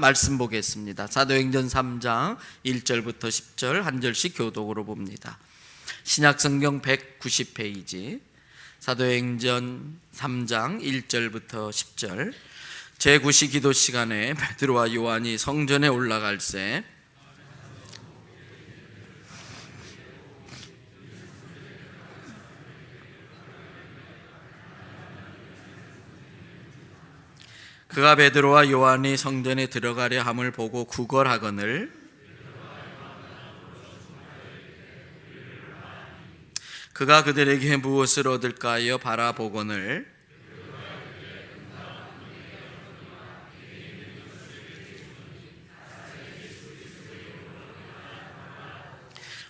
말씀 보겠습니다. 사도행전 3장 1절부터 10절 한 절씩 교독으로 봅니다. 신약성경 190페이지 사도행전 3장 1절부터 10절. 제9시 기도 시간에 베드로와 요한이 성전에 올라갈새 그가 베드로와 요한이 성전에 들어가려 함을 보고 구걸하거늘 그가 그들에게 무엇을 얻을까 하여 바라보거늘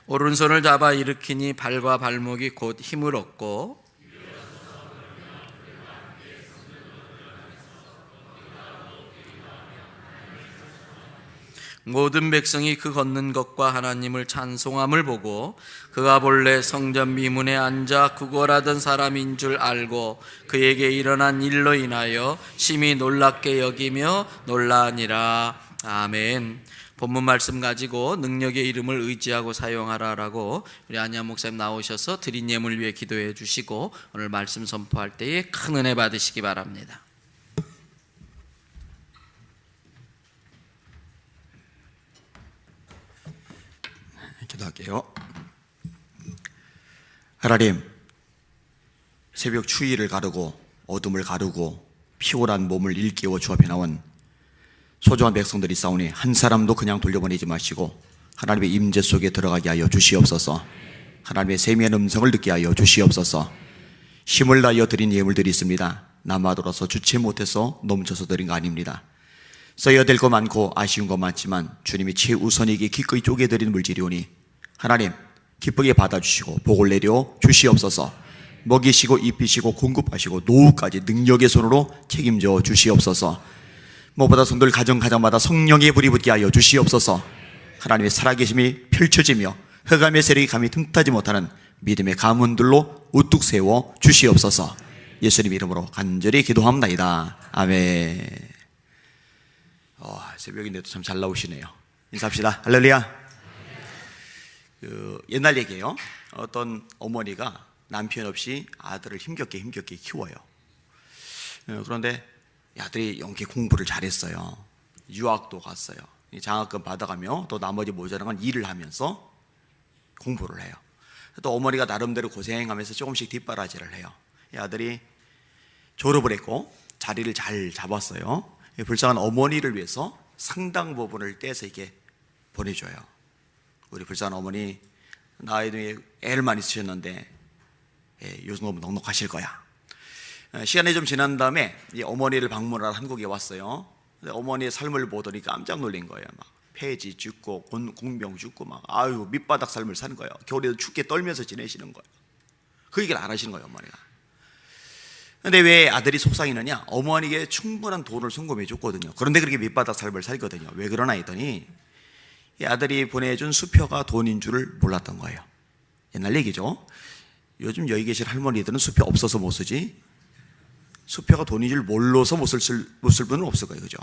오른손을 잡아 일으키니 발과 발목이 곧 힘을 얻고 모든 백성이 그 걷는 것과 하나님을 찬송함을 보고 그가 본래 성전 미문에 앉아 구걸하던 사람인 줄 알고 그에게 일어난 일로 인하여 심히 놀랍게 여기며 놀라니라. 아멘. 본문 말씀 가지고 능력의 이름을 의지하고 사용하라라고 우리 안희한 목사님 나오셔서 드린 예물 위해 기도해 주시고 오늘 말씀 선포할 때에 큰 은혜 받으시기 바랍니다. 기도할게요. 하나님, 새벽 추위를 가르고 어둠을 가르고 피곤한 몸을 일깨워 주 앞에 나온 소중한 백성들이 싸우니 한 사람도 그냥 돌려보내지 마시고 하나님의 임재 속에 들어가게 하여 주시옵소서. 하나님의 세미한 음성을 듣게 하여 주시옵소서. 힘을 다하여 드린 예물들이 있습니다. 남아돌아서 주체 못해서 넘쳐서 드린 거 아닙니다. 써야 될 거 많고 아쉬운 거 많지만 주님이 최우선이기에 기꺼이 쪼개드리는 물질이오니 하나님 기쁘게 받아주시고 복을 내려 주시옵소서. 먹이시고 입히시고 공급하시고 노후까지 능력의 손으로 책임져 주시옵소서. 무엇보다 성도들 가정마다 성령의 불이 붙게 하여 주시옵소서. 하나님의 살아계심이 펼쳐지며 흑암의 세력이 감히 틈타지 못하는 믿음의 가문들로 우뚝 세워 주시옵소서. 예수님 이름으로 간절히 기도합나이다. 아멘. 새벽인데도 참 잘 나오시네요. 인사합시다. 할렐루야. 옛날 얘기예요. 어떤 어머니가 남편 없이 아들을 힘겹게 키워요. 그런데 아들이 연기 공부를 잘했어요. 유학도 갔어요. 장학금 받아가며 또 나머지 모자란 건 일을 하면서 공부를 해요. 또 어머니가 나름대로 고생하면서 조금씩 뒷바라지를 해요. 이 아들이 졸업을 했고 자리를 잘 잡았어요. 불쌍한 어머니를 위해서 상당 부분을 떼서 이렇게 보내줘요. 우리 불쌍한 어머니 나이도 애를 많이 쓰셨는데 요즘 너무 넉넉하실 거야. 시간이 좀 지난 다음에 이 어머니를 방문하러 한국에 왔어요. 근데 어머니의 삶을 보더니 깜짝 놀란 거예요. 막 폐지 죽고 공병 죽고 막 밑바닥 삶을 사는 거예요. 겨울에도 춥게 떨면서 지내시는 거예요. 그 얘기를 안 하시는 거예요, 어머니가. 근데 왜 아들이 속상했느냐? 어머니에게 충분한 돈을 송금해 줬거든요. 그런데 그렇게 밑바닥 삶을 살거든요. 왜 그러나 했더니 이 아들이 보내준 수표가 돈인 줄을 몰랐던 거예요. 옛날 얘기죠. 요즘 여기 계신 할머니들은 수표 없어서 못 쓰지 수표가 돈인 줄 몰라서 못 쓸 분은 없을 거예요. 그죠?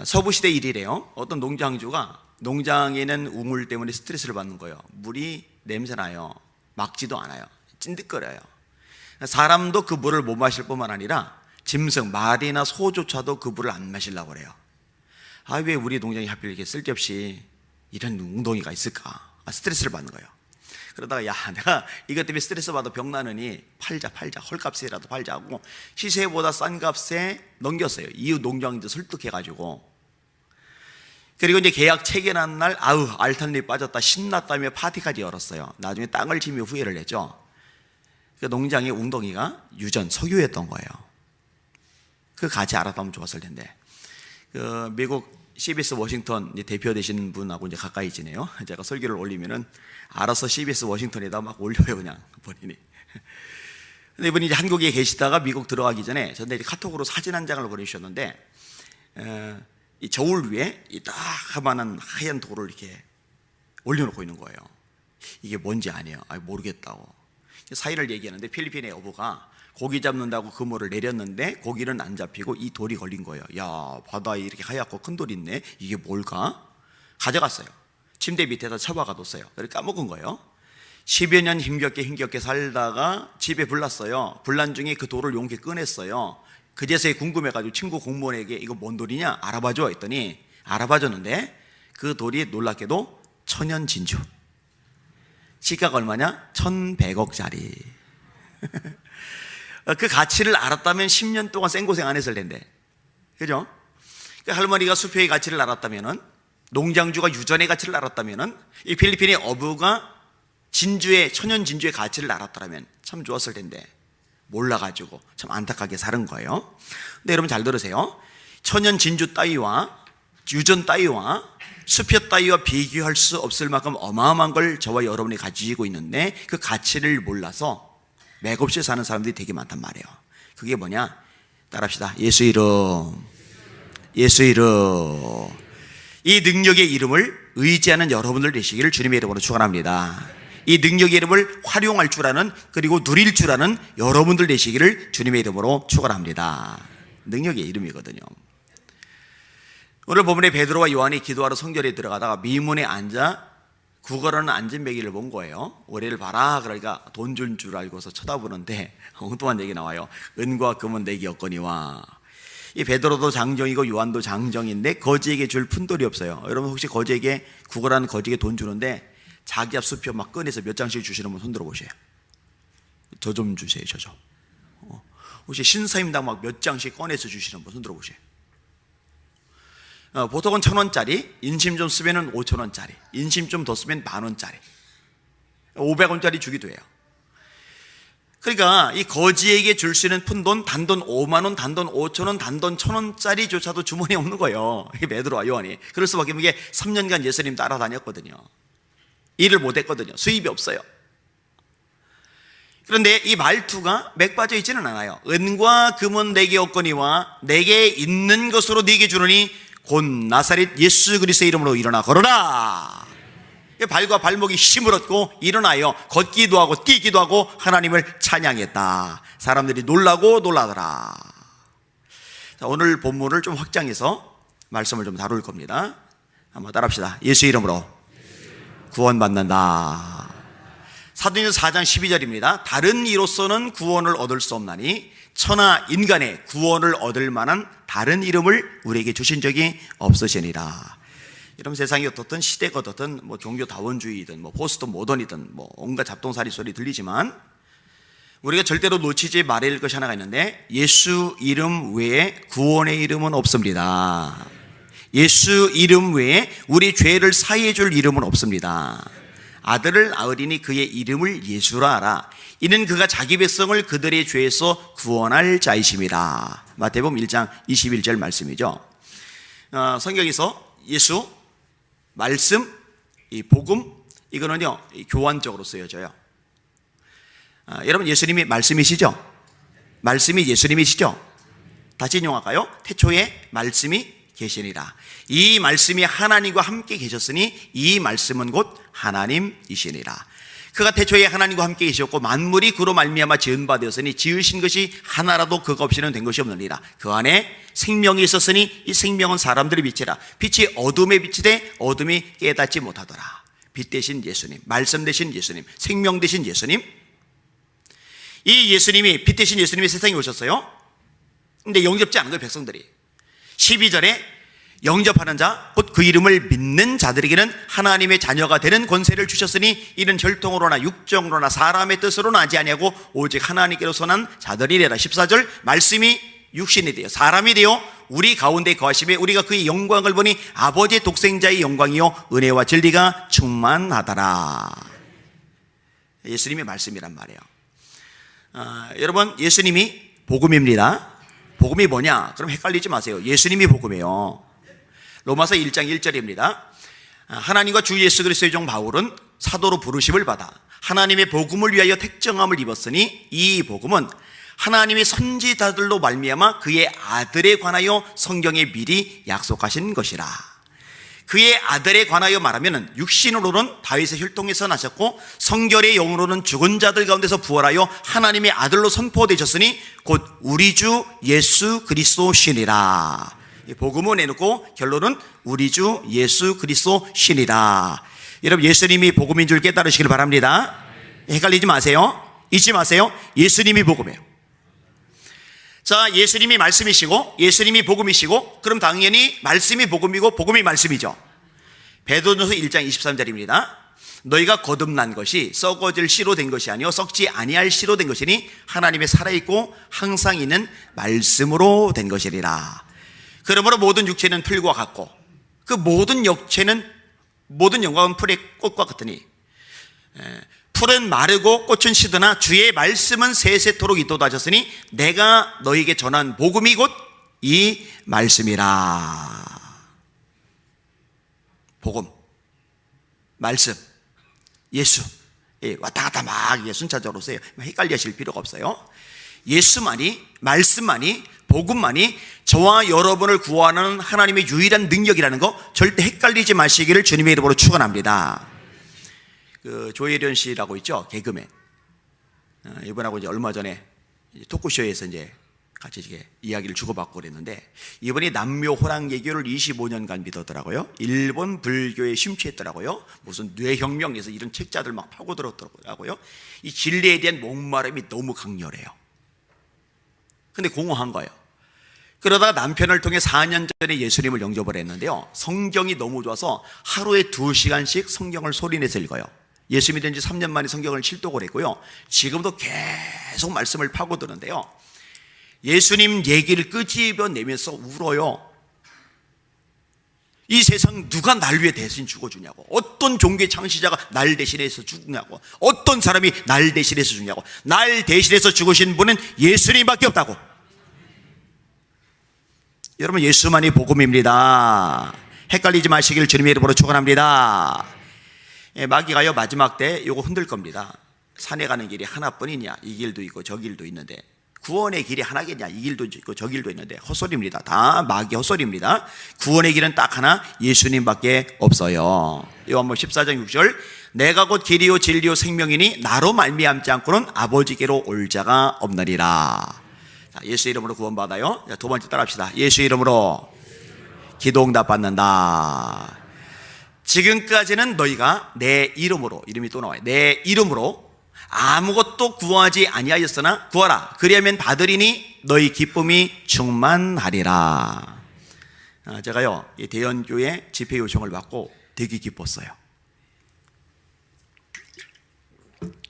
서부시대 일이래요. 어떤 농장주가 농장에 있는 우물 때문에 스트레스를 받는 거예요. 물이 냄새나요. 막지도 않아요. 찐득거려요. 사람도 그 물을 못 마실 뿐만 아니라 짐승, 말이나 소조차도 그 물을 안 마시려고 그래요. 왜 우리 농장이 하필 이렇게 쓸데없이 이런 웅덩이가 있을까? 스트레스를 받는 거예요. 그러다가 내가 이것 때문에 스트레스 받아 병나느니 팔자 헐값에라도 팔자고 시세보다 싼 값에 넘겼어요. 이웃 농장인데 설득해가지고. 그리고 이제 계약 체결한 날 알탄리 빠졌다 신났다며 파티까지 열었어요. 나중에 땅을 치며 후회를 했죠. 그 농장의 웅덩이가 유전 석유였던 거예요. 그 같이 알았다면 좋았을 텐데. 미국 CBS 워싱턴 대표 되시는 분하고 이제 가까이 지내요. 제가 설교를 올리면은 알아서 CBS 워싱턴에다 막 올려요, 그냥 본인이. 근데 이분이 이제 한국에 계시다가 미국 들어가기 전에 저한테 카톡으로 사진 한 장을 보내주셨는데, 이 저울 위에 이 따가만한 하얀 돌을 이렇게 올려놓고 있는 거예요. 이게 뭔지 아니에요. 모르겠다고. 사이를 얘기하는데 필리핀의 어부가 고기 잡는다고 그물을 내렸는데 고기는 안 잡히고 이 돌이 걸린 거예요. 야, 바다에 이렇게 하얗고 큰 돌이 있네. 이게 뭘까? 가져갔어요. 침대 밑에다 처박아 뒀어요. 그래서 까먹은 거예요. 10여 년 힘겹게 살다가 집에 불났어요. 불난 중에 그 돌을 용케 꺼냈어요. 그제서야 궁금해가지고 친구 공무원에게 이거 뭔 돌이냐 알아봐줘 했더니 알아봐줬는데 그 돌이 놀랍게도 천연진주. 시가가 얼마냐? 1,100억짜리. 그 가치를 알았다면 10년 동안 생고생 안 했을 텐데, 그죠? 그 할머니가 수표의 가치를 알았다면은, 농장주가 유전의 가치를 알았다면은, 이 필리핀의 어부가 진주의, 천연 진주의 가치를 알았더라면 참 좋았을 텐데 몰라가지고 참 안타깝게 사는 거예요. 근데 여러분 잘 들으세요. 천연 진주 따위와 유전 따위와 수표 따위와 비교할 수 없을 만큼 어마어마한 걸 저와 여러분이 가지고 있는데 그 가치를 몰라서 맥없이 사는 사람들이 되게 많단 말이에요. 그게 뭐냐? 따라합시다. 예수 이름, 예수 이름. 이 능력의 이름을 의지하는 여러분들 되시기를 주님의 이름으로 축원합니다. 이 능력의 이름을 활용할 줄 아는, 그리고 누릴 줄 아는 여러분들 되시기를 주님의 이름으로 축원합니다. 능력의 이름이거든요. 오늘 본문에 베드로와 요한이 기도하러 성전에 들어가다가 미문에 앉아 구걸하는 안진뱅이를 본 거예요. 올해를 봐라. 그러니까 돈 준 줄 알고서 쳐다보는데 엉뚱한 얘기 나와요. 은과 금은 내게 없거니와. 이 베드로도 장정이고 요한도 장정인데 거지에게 줄 푼돌이 없어요. 여러분 혹시 거지에게 구걸하는 거지에게 돈 주는데 자기 앞 수표 막 꺼내서 몇 장씩 주시는 분 손 들어보세요. 저 좀 주세요. 저 좀. 혹시 신사임당 막 몇 장씩 꺼내서 주시는 분 손 들어보세요. 보통은 1,000원짜리, 인심 좀 쓰면 5,000원짜리, 인심 좀 더 쓰면 10,000원짜리, 500원짜리 주기도 해요. 그러니까 이 거지에게 줄 수 있는 푼돈, 단돈 5만원, 단돈 5,000원, 단돈 1,000원짜리 주머니에 없는 거예요. 이 베드로와 요한이. 그럴 수밖에 없는 게 3년간 예수님 따라다녔거든요. 일을 못했거든요. 수입이 없어요. 그런데 이 말투가 맥 빠져 있지는 않아요. 은과 금은 내게 없거니와 내게 있는 것으로 네게 주노니 곧 나사렛 예수 그리스도의 이름으로 일어나 걸어라. 발과 발목이 힘을 얻고 일어나요. 걷기도 하고 뛰기도 하고 하나님을 찬양했다. 사람들이 놀라더라. 자, 오늘 본문을 좀 확장해서 말씀을 좀 다룰 겁니다. 한번 따라합시다. 예수 이름으로 구원받는다. 사도행전 4장 12절입니다. 다른 이로서는 구원을 얻을 수 없나니 천하 인간의 구원을 얻을 만한 다른 이름을 우리에게 주신 적이 없으시니라. 이런 세상이 어떻든 시대가 어떻든 뭐 종교 다원주의든 뭐 포스트 모던이든 뭐 온갖 잡동사리 소리 들리지만 우리가 절대로 놓치지 말아야 할 것이 하나가 있는데 예수 이름 외에 구원의 이름은 없습니다. 예수 이름 외에 우리 죄를 사해해 줄 이름은 없습니다. 아들을 아으리니 그의 이름을 예수라 하라. 이는 그가 자기 백성을 그들의 죄에서 구원할 자이심이라. 마태복음 1장 21절 말씀이죠. 성경에서 예수, 말씀, 이 복음, 이거는요 교환적으로 쓰여져요. 여러분 예수님이 말씀이시죠? 말씀이 예수님이시죠? 다시 인용할까요? 태초에 말씀이 계시니라. 이 말씀이 하나님과 함께 계셨으니 이 말씀은 곧 하나님이시니라. 그가 태초에 하나님과 함께 계셨고 만물이 그로 말미암아 지은 바 되었으니 지으신 것이 하나라도 그가 없이는 된 것이 없느니라. 그 안에 생명이 있었으니 이 생명은 사람들의 빛이라. 빛이 어둠에 비치되 어둠이 깨닫지 못하더라. 빛 대신 예수님, 말씀 대신 예수님, 생명 대신 예수님. 이 예수님이, 빛 대신 예수님이 세상에 오셨어요. 근데 영접지 않은 거예요, 백성들이. 12절에 영접하는 자, 곧 그 이름을 믿는 자들에게는 하나님의 자녀가 되는 권세를 주셨으니 이는 혈통으로나 육정으로나 사람의 뜻으로 나지 아니하고 오직 하나님께로서 난 자들이래라. 14절 말씀이 육신이 되어 사람이 되어 우리 가운데 거하심에 우리가 그의 영광을 보니 아버지의 독생자의 영광이요 은혜와 진리가 충만하더라. 예수님의 말씀이란 말이에요. 여러분 예수님이 복음입니다. 복음이 뭐냐? 그럼 헷갈리지 마세요. 예수님이 복음이에요. 로마서 1장 1절입니다. 하나님과 주 예수 그리스도의 종 바울은 사도로 부르심을 받아 하나님의 복음을 위하여 택정함을 입었으니 이 복음은 하나님의 선지자들로 말미암아 그의 아들에 관하여 성경에 미리 약속하신 것이라. 그의 아들에 관하여 말하면 육신으로는 다윗의 혈통에서 나셨고 성결의 영으로는 죽은 자들 가운데서 부활하여 하나님의 아들로 선포되셨으니 곧 우리 주 예수 그리스도시니라. 복음을 내놓고 결론은 우리 주 예수 그리스도시니라. 여러분, 예수님이 복음인 줄 깨달으시길 바랍니다. 헷갈리지 마세요. 잊지 마세요. 예수님이 복음이에요. 자, 예수님이 말씀이시고 예수님이 복음이시고, 그럼 당연히 말씀이 복음이고 복음이 말씀이죠. 베드로전서 1장 23절입니다. 너희가 거듭난 것이 썩어질 씨로 된 것이 아니요 썩지 아니할 씨로 된 것이니 하나님의 살아있고 항상 있는 말씀으로 된 것이리라. 그러므로 모든 육체는 풀과 같고 그 모든 영광은 풀의 꽃과 같으니 풀은 마르고 꽃은 시드나 주의 말씀은 세세토록 있도다 하셨으니 내가 너희에게 전한 복음이 곧 이 말씀이라. 복음, 말씀, 예수, 왔다 갔다 막 순차적으로 써요. 헷갈려 하실 필요가 없어요. 예수만이, 말씀만이, 복음만이 저와 여러분을 구원하는 하나님의 유일한 능력이라는 거 절대 헷갈리지 마시기를 주님의 이름으로 축원합니다. 그 조혜련 씨라고 있죠, 개그맨. 이분하고 이제 얼마 전에 토크쇼에서 이제 같이 이렇게 이야기를 주고받고 그랬는데, 이분이 남묘 호랑개교를 25년간 믿었더라고요. 일본 불교에 심취했더라고요. 무슨 뇌혁명에서 이런 책자들 막 파고들었더라고요. 이 진리에 대한 목마름이 너무 강렬해요. 근데 공허한 거예요. 그러다가 남편을 통해 4년 전에 예수님을 영접을 했는데요, 성경이 너무 좋아서 하루에 2시간씩 성경을 소리내서 읽어요. 예수 믿은 지 3년 만에 성경을 실독을 했고요, 지금도 계속 말씀을 파고드는데요, 예수님 얘기를 끄집어내면서 울어요. 이 세상 누가 날 위해 대신 죽어주냐고, 어떤 종교의 창시자가 날 대신해서 죽냐고, 어떤 사람이 날 대신해서 죽냐고, 날 대신해서 죽으신 분은 예수님밖에 없다고. 여러분, 예수만이 복음입니다. 헷갈리지 마시길 주님의 이름으로 축원합니다. 마귀가요, 마지막 때 요거 흔들 겁니다. 산에 가는 길이 하나뿐이냐, 이 길도 있고 저 길도 있는데, 구원의 길이 하나겠냐, 이 길도 있고 저 길도 있는데, 헛소리입니다. 다 마귀 헛소리입니다. 구원의 길은 딱 하나, 예수님밖에 없어요. 요한복음 14장 6절, 내가 곧 길이요 진리요 생명이니 나로 말미암지 않고는 아버지께로 올 자가 없느니라. 자, 예수 이름으로 구원받아요. 자, 두 번째 따라합시다. 예수 이름으로 기도응답 받는다. 지금까지는 너희가 내 이름으로, 이름이 또 나와요. 내 이름으로 아무것도 구하지 아니하였으나 구하라, 그리하면 받으리니 너희 기쁨이 충만하리라. 제가요, 이 대연교회 집회 요청을 받고 되게 기뻤어요.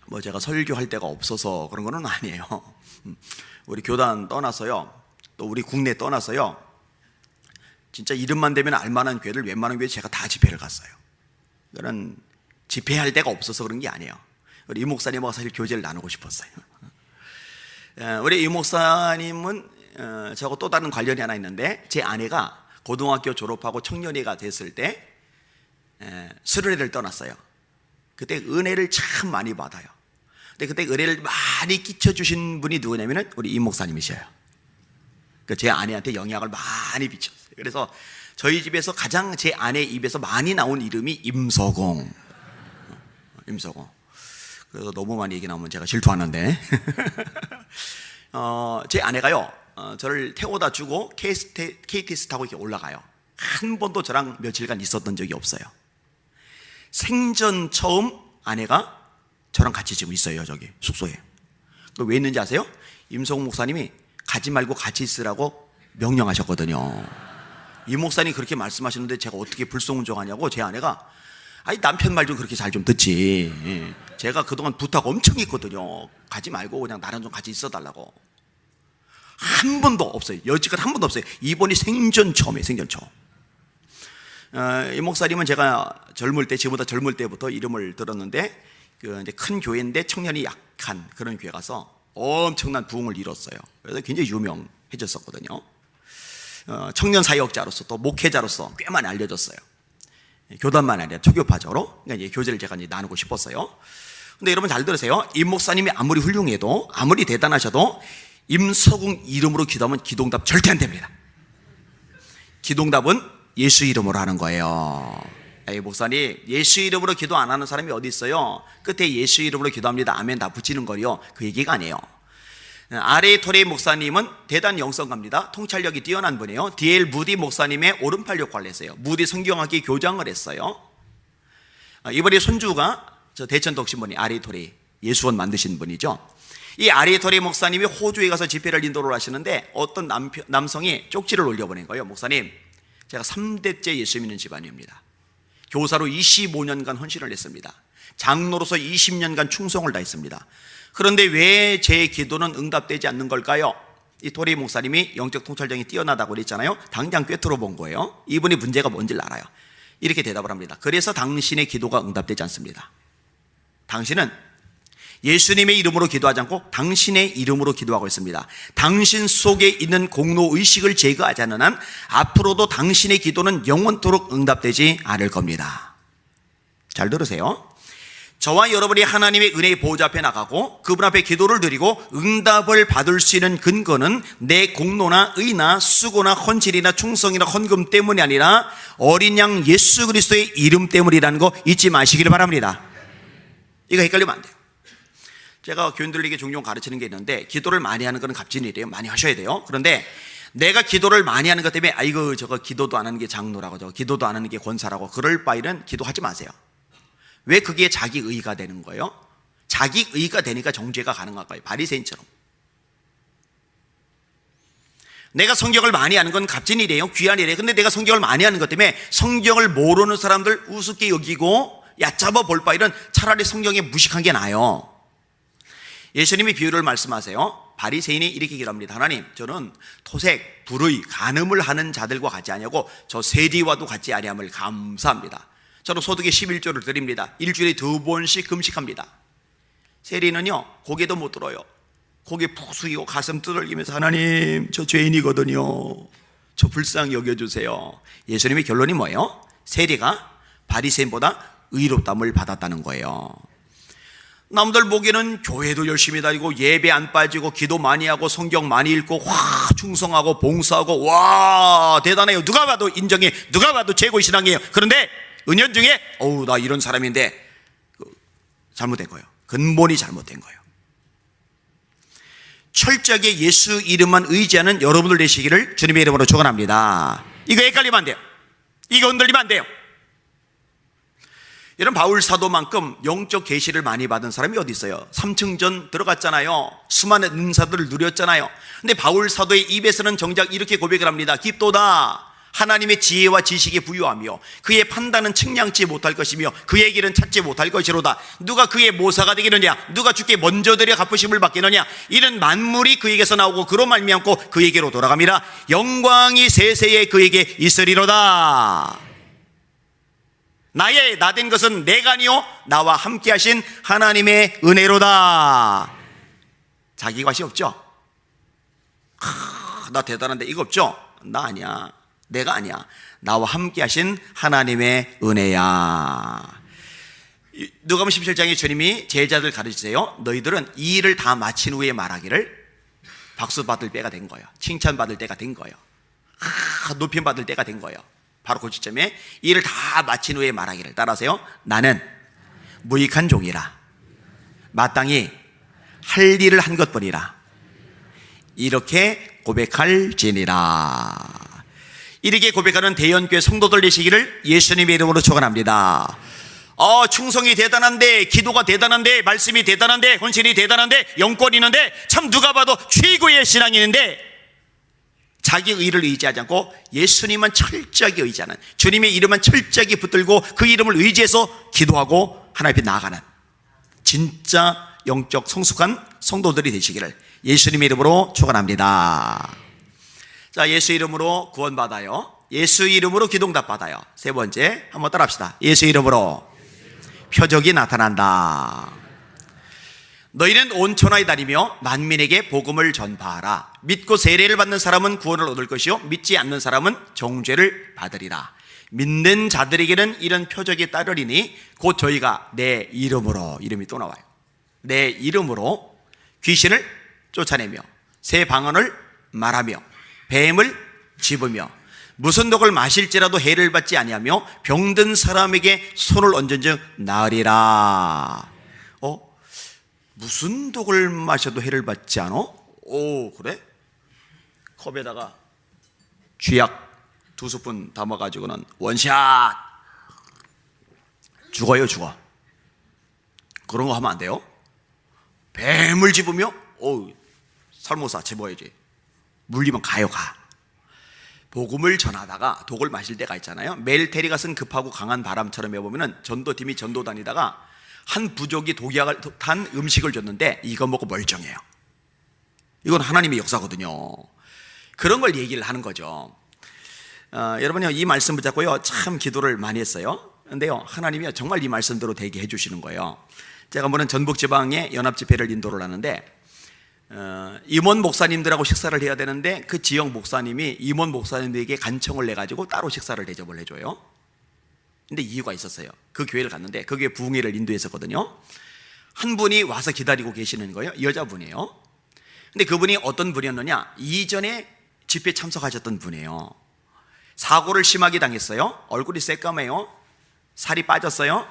뭐 제가 설교할 데가 없어서 그런 건 아니에요. 우리 교단 떠나서요, 또 우리 국내 떠나서요, 진짜 이름만 되면 알만한 교회를, 웬만한 교회 제가 다 집회를 갔어요. 그런 집회할 데가 없어서 그런 게 아니에요. 우리 이 목사님하고 사실 교제를 나누고 싶었어요. 우리 이 목사님은 저하고 또 다른 관련이 하나 있는데, 제 아내가 고등학교 졸업하고 청년회가 됐을 때 수련회를 떠났어요. 그때 은혜를 참 많이 받아요. 근데 그때 은혜를 많이 끼쳐주신 분이 누구냐면은 우리 이 목사님이셔요. 제 아내한테 영향을 많이 비쳤어요. 그래서 저희 집에서 가장 제 아내 입에서 많이 나온 이름이 임서공. 임서공. 그래서 너무 많이 얘기 나오면 제가 질투하는데 제 아내가요, 저를 태워다 주고 KTX 타고 이렇게 올라가요. 한 번도 저랑 며칠간 있었던 적이 없어요. 생전 처음 아내가 저랑 같이 지금 있어요. 저기 숙소에. 왜 있는지 아세요? 임성훈 목사님이 가지 말고 같이 있으라고 명령하셨거든요. 이 목사님이 그렇게 말씀하시는데 제가 어떻게 불성운전하냐고, 제 아내가 아니 남편 말 좀 그렇게 잘 좀 듣지, 제가 그동안 부탁 엄청 했거든요. 가지 말고 그냥 나랑 좀 같이 있어 달라고. 한 번도 없어요. 여지껏 한 번도 없어요. 이번이 생전 처음이에요. 생전 처음. 이 목사님은 제가 젊을 때, 지금보다 젊을 때부터 이름을 들었는데, 이제 큰 교회인데 청년이 약한 그런 교회 가서 엄청난 부흥을 이뤘어요. 그래서 굉장히 유명해졌었거든요. 청년 사역자로서 또 목회자로서 꽤 많이 알려졌어요. 교단만 아니라 초교파적으로. 그러니까 이제 교제를 제가 이제 나누고 싶었어요. 근데 여러분 잘 들으세요. 임 목사님이 아무리 훌륭해도, 아무리 대단하셔도 임서궁 이름으로 기도하면 기도응답 절대 안 됩니다. 기도응답은 예수 이름으로 하는 거예요. 에이, 목사님, 예수 이름으로 기도 안 하는 사람이 어디 있어요? 끝에 예수 이름으로 기도합니다, 아멘 다 붙이는 거요. 그 얘기가 아니에요. R.A. 토레이 목사님은 대단 영성가입니다. 통찰력이 뛰어난 분이에요. D.L. 무디 목사님의 오른팔 역할을 했어요. 무디 성경학기 교장을 했어요. 이번에 손주가 저 대천 독신분이 R.A. 토레이 예수원 만드신 분이죠. 이 R.A. 토레이 목사님이 호주에 가서 집회를 인도를 하시는데 어떤 남성이 쪽지를 올려보낸 거예요. 목사님, 제가 3대째 예수 믿는 집안입니다. 교사로 25년간 헌신을 했습니다. 장로로서 20년간 충성을 다했습니다. 그런데 왜 제 기도는 응답되지 않는 걸까요? 이 토레이 목사님이 영적 통찰력이 뛰어나다고 그랬잖아요. 당장 꿰뚫어 본 거예요. 이분이 문제가 뭔지를 알아요. 이렇게 대답을 합니다. 그래서 당신의 기도가 응답되지 않습니다. 당신은 예수님의 이름으로 기도하지 않고 당신의 이름으로 기도하고 있습니다. 당신 속에 있는 공로의식을 제거하지 않는 한 앞으로도 당신의 기도는 영원토록 응답되지 않을 겁니다. 잘 들으세요. 저와 여러분이 하나님의 은혜의 보호자 앞에 나가고 그분 앞에 기도를 드리고 응답을 받을 수 있는 근거는 내 공로나 의나 수고나 헌신이나 충성이나 헌금 때문이 아니라 어린 양 예수 그리스도의 이름 때문이라는 거 잊지 마시기를 바랍니다. 이거 헷갈리면 안 돼요. 제가 교인들에게 종종 가르치는 게 있는데, 기도를 많이 하는 건 값진 일이에요. 많이 하셔야 돼요. 그런데 내가 기도를 많이 하는 것 때문에 아이고 저거 기도도 안 하는 게 장로라고, 저거 기도도 안 하는 게 권사라고 그럴 바에는 기도하지 마세요. 왜 그게 자기 의가 되는 거예요? 자기 의가 되니까 정죄가 가능한 거예요. 바리새인처럼. 내가 성경을 많이 하는 건 값진 일이에요. 귀한 일이에요. 근데 내가 성경을 많이 하는 것 때문에 성경을 모르는 사람들 우습게 여기고 얕잡아 볼 바에는 차라리 성경에 무식한 게 나아요. 예수님이 비유를 말씀하세요. 바리새인이 이렇게 기도합니다. 하나님, 저는 토색, 불의, 간음을 하는 자들과 같지 아니하고 저 세리와도 같지 아니함을 감사합니다. 저는 소득의 11조를 드립니다. 일주일에 2번씩 금식합니다. 세리는요, 고개도 못 들어요. 고개 푹 숙이고 가슴 두들기면서 하나님, 저 죄인이거든요. 저 불쌍히 여겨주세요. 예수님의 결론이 뭐예요? 세리가 바리새인보다 의롭담을 받았다는 거예요. 남들 보기에는 교회도 열심히 다니고 예배 안 빠지고 기도 많이 하고 성경 많이 읽고 와 충성하고 봉사하고 와 대단해요. 누가 봐도 인정해. 누가 봐도 최고의 신앙이에요. 그런데 은연중에 어우 나 이런 사람인데 잘못된 거예요. 근본이 잘못된 거예요. 철저하게 예수 이름만 의지하는 여러분들 되시기를 주님의 이름으로 축원합니다. 이거 헷갈리면 안 돼요. 이거 흔들리면 안 돼요. 이런 바울 사도만큼 영적 계시를 많이 받은 사람이 어디 있어요? 3층전 들어갔잖아요. 수많은 은사들을 누렸잖아요. 근데 바울 사도의 입에서는 정작 이렇게 고백을 합니다. 깊도다 하나님의 지혜와 지식에 부유하며 그의 판단은 측량치 못할 것이며 그의 길은 찾지 못할 것이로다. 누가 그의 모사가 되겠느냐? 누가 주께 먼저 드려 갚으심을 받겠느냐? 이런 만물이 그에게서 나오고 그로 말미암고 그에게로 돌아갑니다. 영광이 세세에 그에게 있으리로다. 나의 나된 것은 내가 아니요 나와 함께 하신 하나님의 은혜로다. 자기 과시 없죠? 나 대단한데 이거 없죠? 나 아니야. 내가 아니야. 나와 함께 하신 하나님의 은혜야. 누가복음 17장에 주님이 제자들 가르치세요. 너희들은 이 일을 다 마친 후에 말하기를 박수 받을 때가 된 거예요. 칭찬 받을 때가 된 거예요. 높임 받을 때가 된 거예요. 바로 그 시점에 이 일을 다 마친 후에 말하기를 따라하세요. 나는 무익한 종이라 마땅히 할 일을 한 것뿐이라 이렇게 고백할지니라. 이렇게 고백하는 대연교회 성도들 되시기를 예수님의 이름으로 축원합니다. 충성이 대단한데, 기도가 대단한데, 말씀이 대단한데, 헌신이 대단한데, 영권이 있는데, 참 누가 봐도 최고의 신앙이 있는데 자기 의를 의지하지 않고 예수님만 철저하게 의지하는, 주님의 이름만 철저하게 붙들고 그 이름을 의지해서 기도하고 하나님 앞에 나아가는 진짜 영적 성숙한 성도들이 되시기를 예수님의 이름으로 축원합니다. 자, 예수 이름으로 구원받아요. 예수 이름으로 기도응답 받아요. 세 번째 한번 따라합시다. 예수 이름으로 표적이 나타난다. 너희는 온 천하에 다니며 만민에게 복음을 전파하라. 믿고 세례를 받는 사람은 구원을 얻을 것이요 믿지 않는 사람은 정죄를 받으리라. 믿는 자들에게는 이런 표적이 따르리니 곧 저희가 내 이름으로, 이름이 또 나와요. 내 이름으로 귀신을 쫓아내며 새 방언을 말하며 뱀을 집으며 무슨 독을 마실지라도 해를 받지 아니하며 병든 사람에게 손을 얹은즉 나으리라. 무슨 독을 마셔도 해를 받지 않아? 오, 그래? 컵에다가 쥐약 2스푼 담아가지고는 원샷 죽어요. 죽어. 그런 거 하면 안 돼요. 뱀을 집으며 살모사 집어야지. 물리면 가요. 가. 복음을 전하다가 독을 마실 때가 있잖아요. 멜테리가 쓴 급하고 강한 바람처럼 해보면은 전도팀이 전도 다니다가 한 부족이 독약을 탄 음식을 줬는데 이거 먹고 멀쩡해요. 이건 하나님의 역사거든요. 그런 걸 얘기를 하는 거죠. 여러분요, 이 말씀 붙잡고요 참 기도를 많이 했어요. 근데요, 하나님이 정말 이 말씀대로 되게 해주시는 거예요. 제가 한번은 전북지방에 연합집회를 인도를 하는데 임원 목사님들하고 식사를 해야 되는데 그 지역 목사님이 임원 목사님들에게 간청을 내가지고 따로 식사를 대접을 해줘요. 근데 이유가 있었어요. 그 교회를 갔는데 그 교회 부흥회를 인도했었거든요. 한 분이 와서 기다리고 계시는 거예요. 여자분이에요. 근데 그분이 어떤 분이었느냐, 이전에 집회 참석하셨던 분이에요. 사고를 심하게 당했어요. 얼굴이 새까매요. 살이 빠졌어요.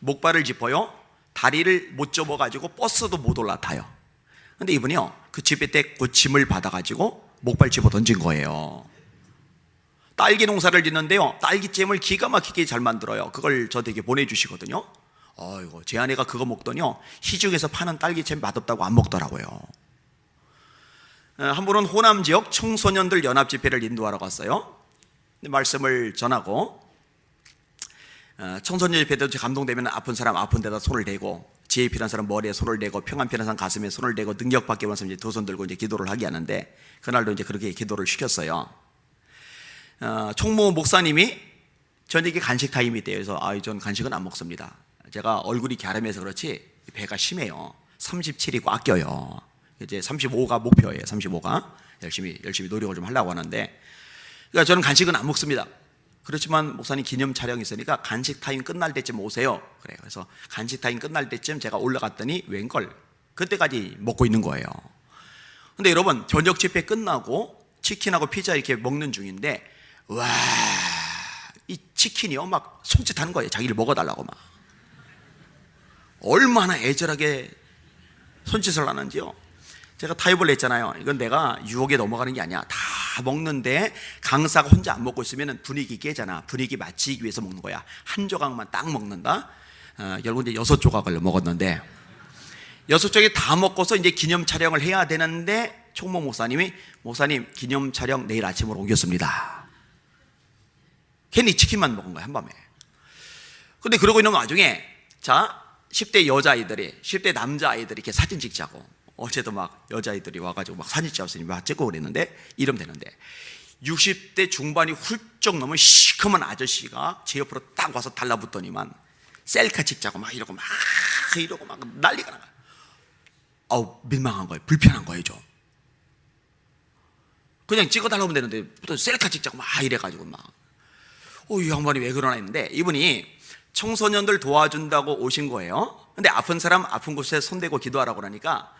목발을 짚어요. 다리를 못 접어가지고 버스도 못 올라타요. 근데 이분이요, 그 집회 때 고침을 받아가지고 목발 집어 던진 거예요. 딸기 농사를 짓는데요, 딸기잼을 기가 막히게 잘 만들어요. 그걸 저에게 보내주시거든요. 아이고, 제 아내가 그거 먹더니요, 시중에서 파는 딸기잼 맛없다고 안 먹더라고요. 한 분은 호남 지역 청소년들 연합 집회를 인도하러 갔어요. 말씀을 전하고 청소년 집회 때 감동되면 아픈 사람 아픈 데다 손을 대고, 지혜 필요한 사람 머리에 손을 대고, 평안 필요한 사람 가슴에 손을 대고, 능력 받기 원하면 이제 두 손 들고 이제 기도를 하게 하는데, 그날도 이제 그렇게 기도를 시켰어요. 총무 목사님이 저녁에 간식 타임이 있대요. 그래서 전 간식은 안 먹습니다. 제가 얼굴이 갸름해서 그렇지 배가 심해요. 37이 꽉 껴요. 이제 35가 목표예요. 35가 열심히 노력을 좀 하려고 하는데, 그러니까 저는 간식은 안 먹습니다. 그렇지만 목사님 기념 촬영이 있으니까 간식 타임 끝날 때쯤 오세요. 그래요. 그래서 간식 타임 끝날 때쯤 제가 올라갔더니 웬걸 그때까지 먹고 있는 거예요. 근데 여러분, 저녁 집회 끝나고 치킨하고 피자 이렇게 먹는 중인데, 와, 이 치킨이요 막 손짓하는 거예요. 자기를 먹어달라고 막. 얼마나 애절하게 손짓을 하는지요. 제가 타협을 했잖아요. 이건 내가 유혹에 넘어가는 게 아니야. 다 먹는데 강사가 혼자 안 먹고 있으면 분위기 깨잖아. 분위기 맞추기 위해서 먹는 거야. 한 조각만 딱 먹는다. 결국 이제 6조각을 먹었는데, 6조각이 다 먹고서 이제 기념 촬영을 해야 되는데 총무 목사님이, 목사님 기념 촬영 내일 아침으로 옮겼습니다. 괜히 치킨만 먹은 거야, 한밤에. 근데 그러고 있는 와중에 10대 여자아이들이, 10대 남자아이들이 이렇게 사진 찍자고, 어제도 막 여자아이들이 와가지고 막 사진 찍었으니 막 찍고 그랬는데, 이러면 되는데 60대 중반이 훌쩍 넘은 시커먼 아저씨가 제 옆으로 딱 와서 달라붙더니만 셀카 찍자고 막 이러고 막 난리가 나요. 민망한 거예요. 불편한 거예요. 좀 그냥 찍어달라고 하면 되는데 또 셀카 찍자고 막 이래가지고 이 양반이 왜 그러나 했는데, 이분이 청소년들 도와준다고 오신 거예요. 근데 아픈 사람 아픈 곳에 손대고 기도하라고 그러니까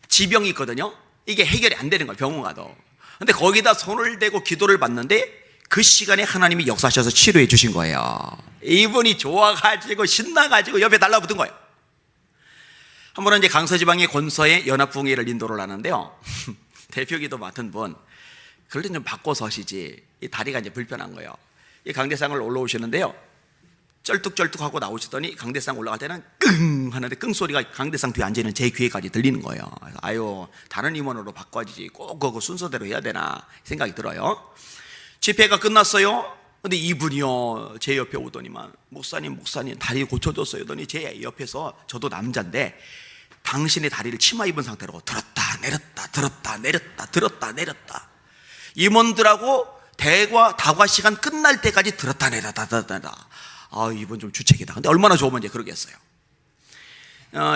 지병이 있거든요. 이게 해결이 안 되는 거예요, 병원 가도. 근데 거기다 손을 대고 기도를 받는데 그 시간에 하나님이 역사하셔서 치료해 주신 거예요. 이분이 좋아가지고 신나가지고 옆에 달라붙은 거예요. 한 번은 이제 강서지방의 권서에 연합부흥회를 인도를 하는데요, 대표기도 맡은 분, 그럴 땐 좀 바꿔 서시지, 이 다리가 이제 불편한 거예요. 이 강대상을 올라오시는데요, 쩔뚝쩔뚝하고 나오시더니 강대상 올라갈 때는 끙 하는데 끙 소리가 강대상 뒤에 앉아있는 제 귀에까지 들리는 거예요. 아유, 다른 임원으로 바꿔야지, 꼭 그거 순서대로 해야 되나 생각이 들어요. 집회가 끝났어요. 근데 이분이요 제 옆에 오더니만, 목사님 다리 고쳐줬어요. 더니 제 옆에서, 저도 남자인데 당신의 다리를 치마 입은 상태로 들었다 내렸다 들었다 내렸다 들었다 내렸다, 임원들하고 다과 시간 끝날 때까지 들었다 내렸다 들었다 내렸다. 이분 좀 주책이다. 근데 얼마나 좋으면 이제 그러겠어요.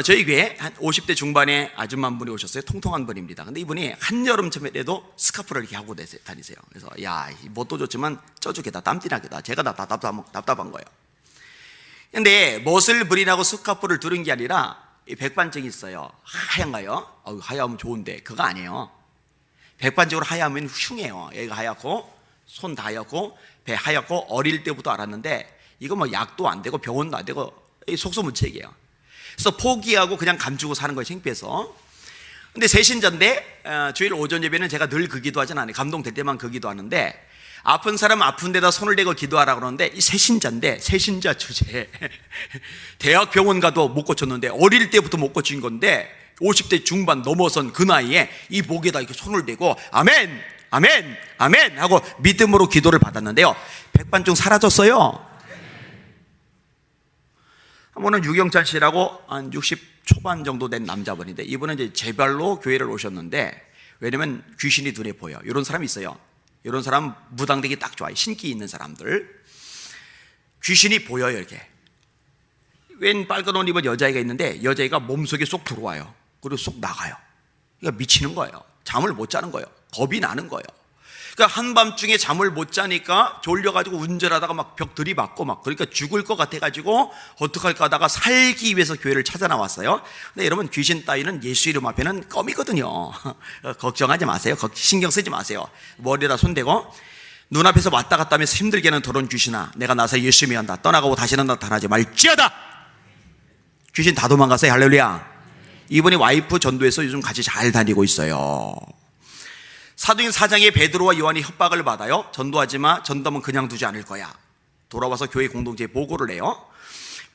저희 교회 한 50대 중반의 아줌마 한 분이 오셨어요. 통통한 분입니다. 근데 이분이 한여름쯤에도 스카프를 이렇게 하고 다니세요. 그래서 뭣도 좋지만 쪄죽겠다, 땀띠나겠다. 제가 다 답답한 거예요. 근데 멋을 부리라고 스카프를 두른 게 아니라 이 백반증이 있어요. 하얀가요? 하얗면 좋은데 그거 아니에요. 백반적으로 하얗면 흉해요. 얘가 하얗고 손 다 하얗고 배 하얗고 어릴 때부터 알았는데 이거 뭐 약도 안 되고 병원도 안 되고 속수무책이에요. 그래서 포기하고 그냥 감추고 사는 거예요, 창피해서. 근데 새신자인데 주일 오전 예배는 제가 늘 그 기도하진 않아요. 감동될 때만 그 기도하는데 아픈 사람 아픈 데다 손을 대고 기도하라 그러는데 이 새신자인데 새신자 주제에 대학 병원 가도 못 고쳤는데 어릴 때부터 못 고친 건데 50대 중반 넘어선 그 나이에 이 목에다 이렇게 손을 대고 아멘 아멘 아멘 하고 믿음으로 기도를 받았는데요, 백반증 사라졌어요. 한 번은 유경찬 씨라고 한 60 초반 정도 된 남자분인데 이분은 이제 제발로 교회를 오셨는데, 왜냐면 귀신이 눈에 보여. 이런 사람이 있어요. 이런 사람 무당되기 딱 좋아요. 신기 있는 사람들. 귀신이 보여요, 이렇게. 웬 빨간 옷 입은 여자애가 있는데 여자애가 몸속에 쏙 들어와요. 그리고 쏙 나가요. 그러니까 미치는 거예요. 잠을 못 자는 거예요. 겁이 나는 거예요. 그러니까 한밤중에 잠을 못 자니까 졸려가지고 운전하다가 막 벽 들이받고 막, 그러니까 죽을 것 같아가지고 어떡할까 하다가 살기 위해서 교회를 찾아 나왔어요. 근데 여러분, 귀신 따위는 예수 이름 앞에는 껌이거든요. 걱정하지 마세요. 신경 쓰지 마세요. 머리에다 손대고 눈앞에서 왔다 갔다 하면서 힘들게 하는 더러운 귀신아, 내가 나서 열심히 한다. 떠나가고 다시는 나타나지 말지어다. 귀신 다 도망갔어요. 할렐루야. 이분이 와이프 전도해서 요즘 같이 잘 다니고 있어요. 사도행 4장에 베드로와 요한이 협박을 받아요. 전도하지 마. 전도하면 그냥 두지 않을 거야. 돌아와서 교회 공동체에 보고를 해요.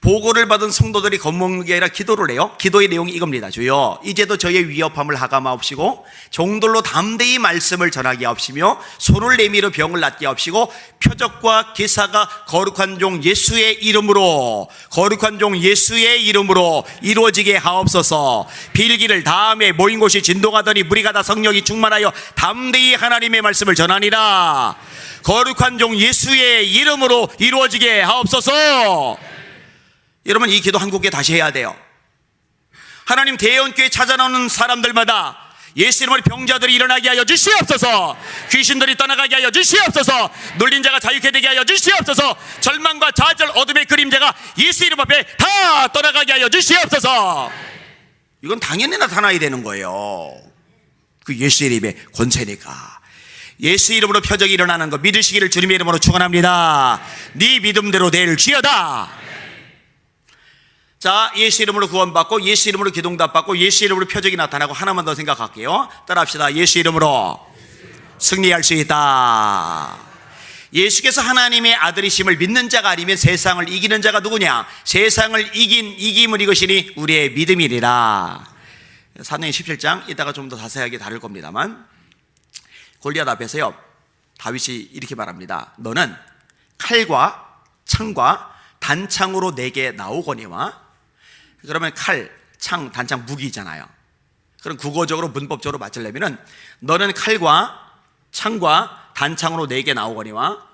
보고를 받은 성도들이 겁먹는 게 아니라 기도를 해요. 기도의 내용이 이겁니다. 주여, 이제도 저의 위협함을 하감하옵시고 종들로 담대히 말씀을 전하게 하옵시며 손을 내밀어 병을 낫게 하옵시고 표적과 기사가 거룩한 종 예수의 이름으로 이루어지게 하옵소서. 빌기를 다음에 모인 곳이 진동하더니 무리가 다 성령이 충만하여 담대히 하나님의 말씀을 전하니라. 거룩한 종 예수의 이름으로 이루어지게 하옵소서. 여러분, 이 기도 한국에 다시 해야 돼요. 하나님, 대형교회 찾아나오는 사람들마다 예수 이름으로 병자들이 일어나게 하여 주시옵소서. 귀신들이 떠나가게 하여 주시옵소서. 눌린 자가 자유케 되게 하여 주시옵소서. 절망과 좌절 어둠의 그림자가 예수 이름 앞에 다 떠나가게 하여 주시옵소서. 이건 당연히 나타나야 되는 거예요. 그 예수 이름의 권세니까. 예수 이름으로 표적이 일어나는 거 믿으시기를 주님의 이름으로 축원합니다. 네 믿음대로 될지어다. 자, 예수 이름으로 구원받고 예수 이름으로 기도응답받고 예수 이름으로 표적이 나타나고, 하나만 더 생각할게요. 따라합시다. 예수 이름으로 승리할 수 있다. 예수께서 하나님의 아들이심을 믿는 자가 아니면 세상을 이기는 자가 누구냐? 세상을 이김을 이것이니 우리의 믿음이리라. 사도행 17장 이따가 좀 더 자세하게 다룰 겁니다만, 골리앗 앞에서요, 다윗이 이렇게 말합니다. 너는 칼과 창과 단창으로 내게 나오거니와. 그러면 칼, 창, 단창 무기잖아요. 그럼 국어적으로 문법적으로 맞추려면은 너는 칼과 창과 단창으로 내게 나오거니와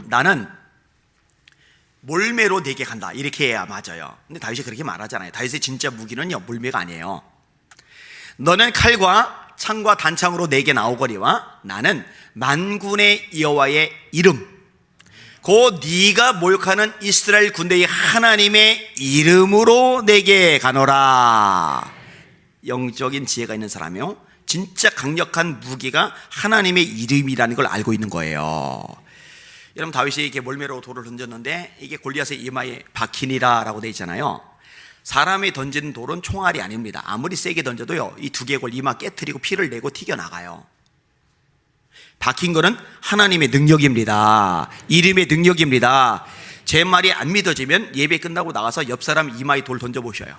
나는 몰매로 내게 간다. 이렇게 해야 맞아요. 근데 다윗이 그렇게 말하잖아요. 다윗의 진짜 무기는요, 몰매가 아니에요. 너는 칼과 창과 단창으로 내게 나오거니와 나는 만군의 여호와의 이름, 곧 네가 모욕하는 이스라엘 군대의 하나님의 이름으로 내게 가노라. 영적인 지혜가 있는 사람이요, 진짜 강력한 무기가 하나님의 이름이라는 걸 알고 있는 거예요. 여러분, 다윗이 이렇게 몰매로 돌을 던졌는데 이게 골리앗의 이마에 박히니라 라고 되어 있잖아요. 사람이 던지는 돌은 총알이 아닙니다. 아무리 세게 던져도요, 이 두개골 이마 깨트리고 피를 내고 튀겨나가요. 박힌 거는 하나님의 능력입니다. 이름의 능력입니다. 제 말이 안 믿어지면 예배 끝나고 나가서 옆 사람 이마에 돌 던져보셔요.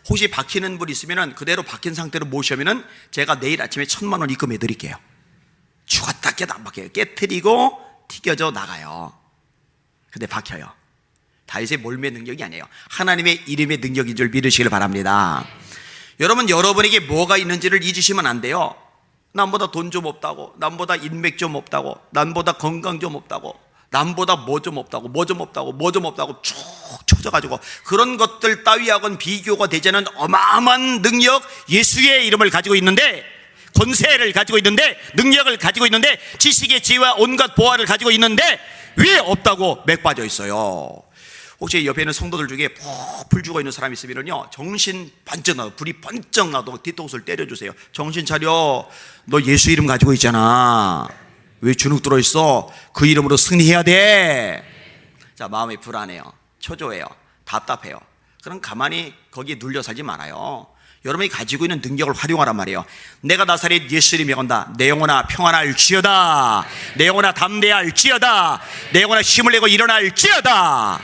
혹시 박히는 분 있으면 그대로 박힌 상태로 모시면 제가 내일 아침에 1,000만 원 입금해 드릴게요. 죽었다 깨도 안 박혀요. 깨트리고 튀겨져 나가요. 근데 박혀요. 다윗의 몰매 능력이 아니에요. 하나님의 이름의 능력인 줄 믿으시길 바랍니다. 여러분, 여러분에게 뭐가 있는지를 잊으시면 안 돼요. 남보다 돈 좀 없다고, 남보다 인맥 좀 없다고, 남보다 건강 좀 없다고, 남보다 뭐 좀 없다고 쭉 쳐져가지고 그런 것들 따위하고는 비교가 되지 않은 어마어마한 능력, 예수의 이름을 가지고 있는데, 권세를 가지고 있는데, 능력을 가지고 있는데, 지식의 지혜와 온갖 보화를 가지고 있는데 왜 없다고 맥 빠져 있어요? 혹시 옆에 있는 성도들 중에 풀 죽어 있는 사람이 있으면요, 정신 번쩍 나도, 불이 번쩍 나도 뒤통수를 때려주세요. 정신 차려. 너 예수 이름 가지고 있잖아. 왜 주눅 들어있어? 그 이름으로 승리해야 돼. 자, 마음이 불안해요, 초조해요, 답답해요. 그럼 가만히 거기에 눌려 살지 말아요. 여러분이 가지고 있는 능력을 활용하란 말이에요. 내가 나사렛 예수 이름에 건다. 내 영혼아 평안할지어다. 내 영혼아 담대할지어다. 내 영혼아 힘을 내고 일어날지어다.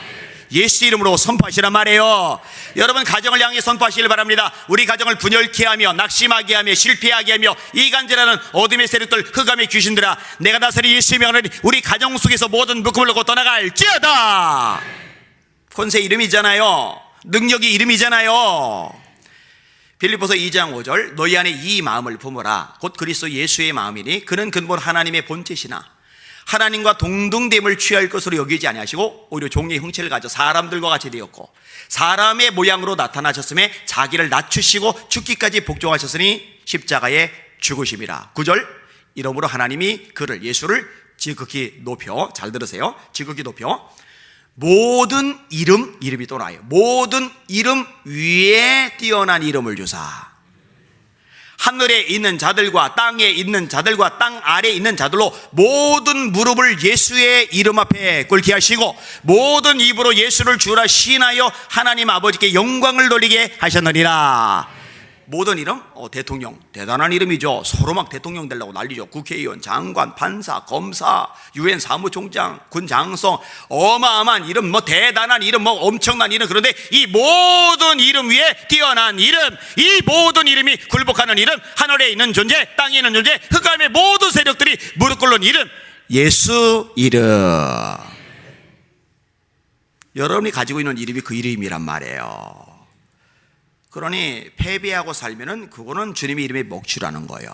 예수 이름으로 선포하시란 말이에요. 여러분 가정을 향해 선포하시길 바랍니다. 우리 가정을 분열케 하며 낙심하게 하며 실패하게 하며 이간질하는 어둠의 세력들, 흑암의 귀신들아, 내가 나사렛 예수 이름에 건다. 우리 가정 속에서 모든 묶음을 놓고 떠나갈지어다. 권세 이름이잖아요. 능력이 이름이잖아요. 빌립보서 2장 5절, 너희 안에 이 마음을 품으라. 곧 그리스도 예수의 마음이니 그는 근본 하나님의 본체시나 하나님과 동등됨을 취할 것으로 여기지 아니하시고 오히려 종의 형체를 가져 사람들과 같이 되었고 사람의 모양으로 나타나셨음에 자기를 낮추시고 죽기까지 복종하셨으니 십자가에 죽으심이라. 9절, 이러므로 하나님이 그를, 예수를 지극히 높여, 잘 들으세요, 지극히 높여 모든 이름이 또 나와요. 모든 이름 위에 뛰어난 이름을 주사 하늘에 있는 자들과 땅에 있는 자들과 땅 아래에 있는 자들로 모든 무릎을 예수의 이름 앞에 꿇게 하시고 모든 입으로 예수를 주라 시인하여 하나님 아버지께 영광을 돌리게 하셨느니라. 모든 이름? 대통령, 대단한 이름이죠. 서로 막 대통령 되려고 난리죠. 국회의원, 장관, 판사, 검사, 유엔 사무총장, 군 장성, 어마어마한 이름, 대단한 이름, 엄청난 이름. 그런데 이 모든 이름 위에 뛰어난 이름, 이 모든 이름이 굴복하는 이름, 하늘에 있는 존재, 땅에 있는 존재, 흑암의 모든 세력들이 무릎 꿇는 이름, 예수 이름. 여러분이 가지고 있는 이름이 그 이름이란 말이에요. 그러니 패배하고 살면은 그거는 주님의 이름에 먹칠하는 거예요.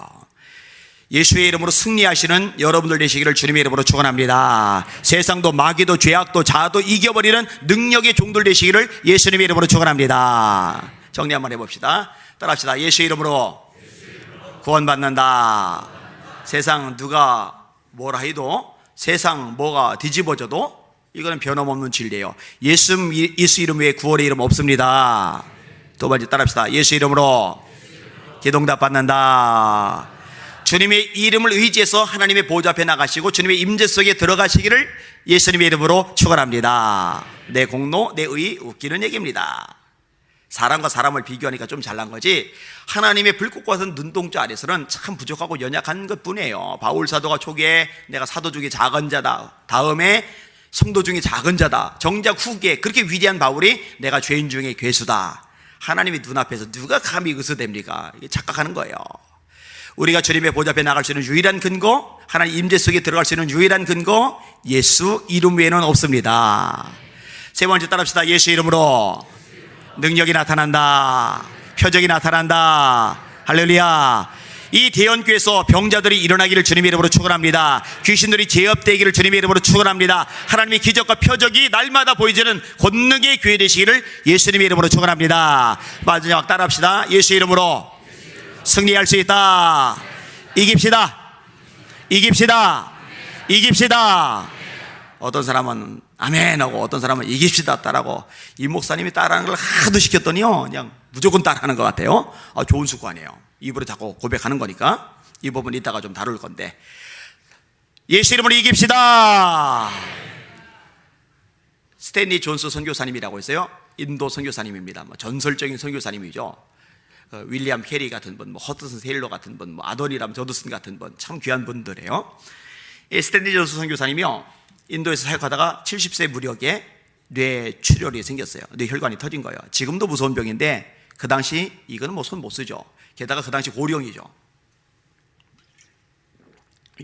예수의 이름으로 승리하시는 여러분들 되시기를 주님의 이름으로 축원합니다. 세상도 마귀도 죄악도 자아도 이겨버리는 능력의 종들 되시기를 예수님의 이름으로 축원합니다. 정리 한번 해봅시다. 따라합시다. 예수의 이름으로 구원받는다. 세상 누가 뭐라 해도, 세상 뭐가 뒤집어져도 이거는 변함없는 진리예요. 예수 이름 외에 구원의 이름 없습니다. 두 번째 따라합시다. 예수 이름으로 기도응답 받는다. 주님의 이름을 의지해서 하나님의 보좌 앞에 나가시고 주님의 임재 속에 들어가시기를 예수님의 이름으로 축원합니다. 내 공로, 내 의 웃기는 얘기입니다. 사람과 사람을 비교하니까 좀 잘난 거지, 하나님의 불꽃과 같은 눈동자 아래서는 참 부족하고 연약한 것뿐이에요. 바울 사도가 초기에 내가 사도 중에 작은 자다, 다음에 성도 중에 작은 자다, 정작 후기에 그렇게 위대한 바울이 내가 죄인 중에 괴수다. 하나님의 눈앞에서 누가 감히 의서됩니까? 이게 착각하는 거예요. 우리가 주님의 보좌 앞에 나갈 수 있는 유일한 근거, 하나님 임재 속에 들어갈 수 있는 유일한 근거, 예수 이름 외에는 없습니다. 세 번째 따라합시다. 예수 이름으로 능력이 나타난다. 표적이 나타난다. 할렐루야. 이 대언교에서 병자들이 일어나기를 주님의 이름으로 축원합니다. 귀신들이 제압되기를 주님의 이름으로 축원합니다. 하나님의 기적과 표적이 날마다 보이지는 권능의 교회 되시기를 예수님의 이름으로 축원합니다. 마지막 따라합시다. 예수 이름으로 승리할 수 있다. 이깁시다. 이깁시다. 이깁시다. 어떤 사람은 아멘 하고 어떤 사람은 이깁시다 따라고, 이 목사님이 따라하는 걸 하도 시켰더니요 그냥 무조건 따라하는 것 같아요. 좋은 습관이에요. 입으로 자꾸 고백하는 거니까 이 부분 이따가 좀 다룰 건데, 예수 이름으로 이깁시다. 스탠리 존스 선교사님이라고 있어요. 인도 선교사님입니다. 전설적인 선교사님이죠. 윌리엄 캐리 같은 분, 허드슨 세일러 같은 분, 아도니람 저드슨 같은 분, 참 귀한 분들이에요. 이 스탠리 존스 선교사님이요, 인도에서 사역하다가 70세 무렵에 뇌출혈이 생겼어요. 뇌혈관이 터진 거예요. 지금도 무서운 병인데 그 당시 이거는 손 못 쓰죠. 게다가 그 당시 고령이죠.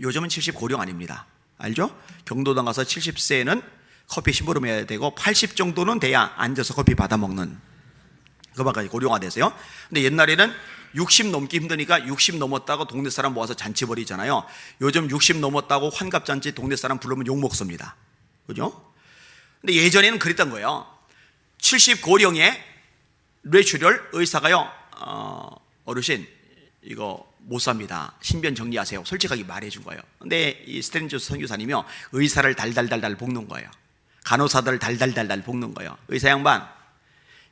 요즘은 70 고령 아닙니다. 알죠? 경도당 가서 70세는 커피 심부름해야 되고 80 정도는 돼야 앉아서 커피 받아 먹는, 그만까지 고령화돼서요. 근데 옛날에는 60 넘기 힘드니까 60 넘었다고 동네 사람 모아서 잔치 벌이잖아요. 요즘 60 넘었다고 환갑잔치 동네 사람 부르면 욕 먹습니다. 그죠? 근데 예전에는 그랬던 거예요. 70 고령에 뇌출혈, 의사가요, 어르신 이거 못 삽니다. 신변 정리하세요. 솔직하게 말해준 거예요. 근데 이 스탠리 존스 선교사님이요, 의사를 달달달달 볶는 거예요. 간호사들 달달달달 볶는 거예요. 의사 양반,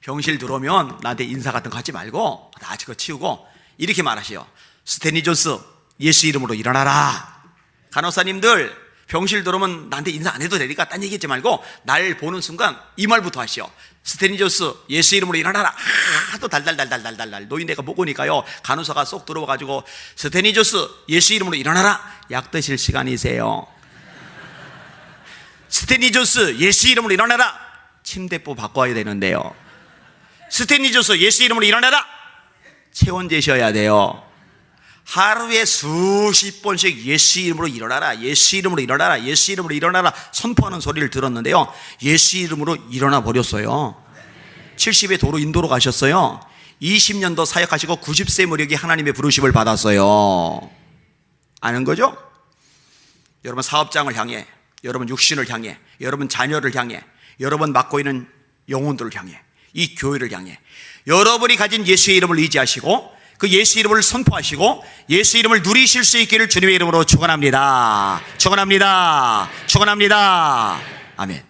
병실 들어오면 나한테 인사 같은 거 하지 말고 다 그거 치우고 이렇게 말하시오. 스탠리 존스, 예수 이름으로 일어나라. 간호사님들 병실 들어오면 나한테 인사 안 해도 되니까 딴 얘기하지 말고 날 보는 순간 이 말부터 하시오. 스탠리 존스, 예수 이름으로 일어나라. 또 달달달달달달달. 노인네가 못 오니까요, 간호사가 쏙 들어와가지고 스탠리 존스, 예수 이름으로 일어나라. 약 드실 시간이세요. 스탠리 존스, 예수 이름으로 일어나라. 침대포 바꿔야 되는데요. 스탠리 존스, 예수 이름으로 일어나라. 체온 재셔야 돼요. 하루에 수십 번씩 예수 이름으로 일어나라, 예수 이름으로 일어나라, 예수 이름으로 일어나라 선포하는 소리를 들었는데요, 예수 이름으로 일어나 버렸어요. 70에 도로 인도로 가셨어요. 20년도 사역하시고 90세 무렵에 하나님의 부르심을 받았어요. 아는 거죠? 여러분 사업장을 향해, 여러분 육신을 향해, 여러분 자녀를 향해, 여러분 맡고 있는 영혼들을 향해, 이 교회를 향해 여러분이 가진 예수의 이름을 의지하시고 그 예수 이름을 선포하시고 예수 이름을 누리실 수 있기를 주님의 이름으로 축원합니다. 축원합니다. 축원합니다. 아멘.